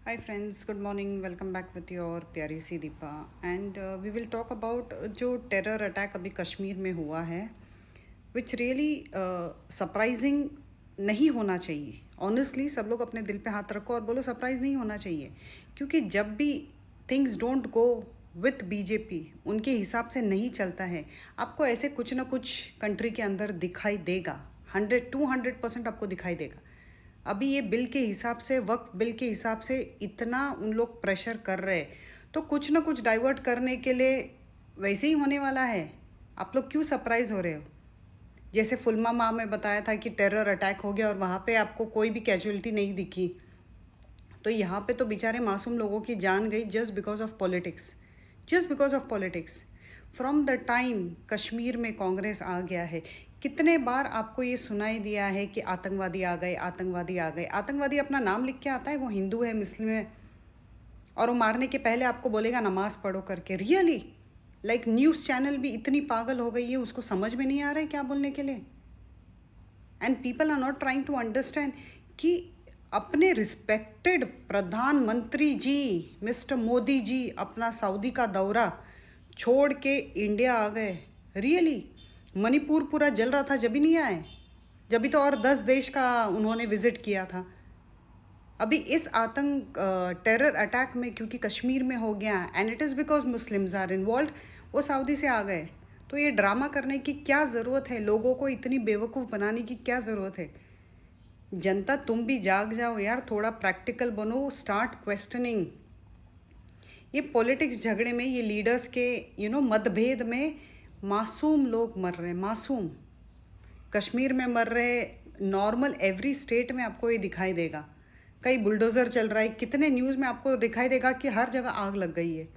Hi friends, good morning. Welcome back with your प्यारी सी Deepa and we will talk about जो terror attack अभी कश्मीर में हुआ है विच रियली सरप्राइजिंग नहीं होना चाहिए. ऑनेस्टली सब लोग अपने दिल पे हाथ रखो और बोलो सरप्राइज नहीं होना चाहिए, क्योंकि जब भी things don't go with BJP उनके हिसाब से नहीं चलता है, आपको ऐसे कुछ ना कुछ कंट्री के अंदर दिखाई देगा. 100-200% आपको दिखाई देगा. अभी ये बिल के हिसाब से, वक्फ बिल के हिसाब से इतना उन लोग प्रेशर कर रहे हैं, तो कुछ ना कुछ डाइवर्ट करने के लिए वैसे ही होने वाला है. आप लोग क्यों सरप्राइज़ हो रहे हो? जैसे पुलवामा में बताया था कि टेरर अटैक हो गया और वहाँ पे आपको कोई भी कैजुअलिटी नहीं दिखी, तो यहाँ पे तो बेचारे मासूम लोगों की जान गई just because of politics. Just because of politics. From the time Kashmir में कांग्रेस आ गया है, कितने बार आपको ये सुनाई दिया है कि आतंकवादी आ गए, आतंकवादी आ गए. आतंकवादी अपना नाम लिख के आता है, वो हिंदू है, मुस्लिम है, और वो मारने के पहले आपको बोलेगा नमाज पढ़ो करके. रियली लाइक न्यूज़ चैनल भी इतनी पागल हो गई है, उसको समझ में नहीं आ रहा है क्या बोलने के लिए. And people are not trying to understand कि अपने रिस्पेक्टेड प्रधानमंत्री जी मिस्टर मोदी जी अपना सऊदी का दौरा छोड़ के इंडिया आ गए. रियली मणिपुर पूरा जल रहा था, जब भी नहीं आए. जब भी तो और 10 देश का उन्होंने विज़िट किया था. अभी इस टेरर अटैक में क्योंकि कश्मीर में हो गया and it is because Muslims are involve, वो सऊदी से आ गए. तो ये ड्रामा करने की क्या ज़रूरत है? लोगों को इतनी बेवकूफ़ बनाने की क्या ज़रूरत है? जनता तुम भी जाग जाओ यार, थोड़ा प्रैक्टिकल बनो, स्टार्ट क्वेश्चनिंग. ये पॉलिटिक्स झगड़े में, ये लीडर्स के मतभेद में मासूम लोग मर रहे हैं. मासूम कश्मीर में मर रहे. नॉर्मल एवरी स्टेट में आपको ये दिखाई देगा. कई बुलडोज़र चल रहा है, कितने न्यूज़ में आपको दिखाई देगा कि हर जगह आग लग गई है.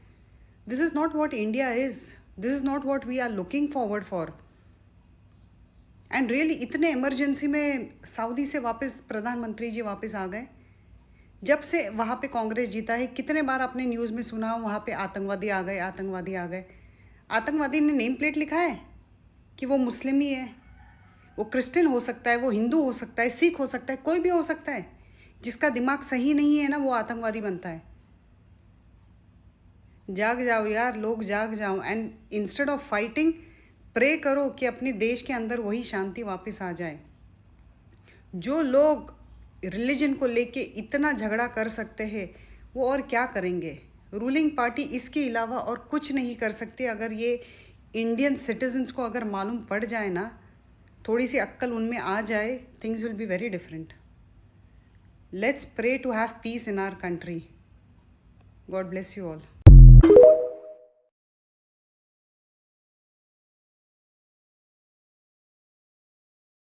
This is not what India is. This is not what we are looking forward for. And really इतने इमरजेंसी में सऊदी से वापस प्रधानमंत्री जी वापस आ गए. जब से वहाँ पे कांग्रेस जीता है, कितने बार आपने न्यूज़ में सुना वहाँ पे आतंकवादी आ गए, आतंकवादी आ गए. आतंकवादी ने नेम प्लेट लिखा है कि वो मुस्लिम ही है, वो क्रिश्चियन हो सकता है, वो हिंदू हो सकता है, सिख हो सकता है, कोई भी हो सकता है. जिसका दिमाग सही नहीं है ना, वो आतंकवादी बनता है. जाग जाओ यार, लोग जाग जाओ. And instead of fighting, pray करो कि अपने देश के अंदर वही शांति वापस आ जाए. जो लोग रिलीजन को लेके इतना झगड़ा कर सकते हैं, वो और क्या करेंगे? रूलिंग पार्टी इसके अलावा और कुछ नहीं कर सकती. अगर ये इंडियन सिटीजन्स को अगर मालूम पड़ जाए ना, थोड़ी सी अक्ल उनमें आ जाए, things will be very different. Let's pray to have peace in our country. God bless you all.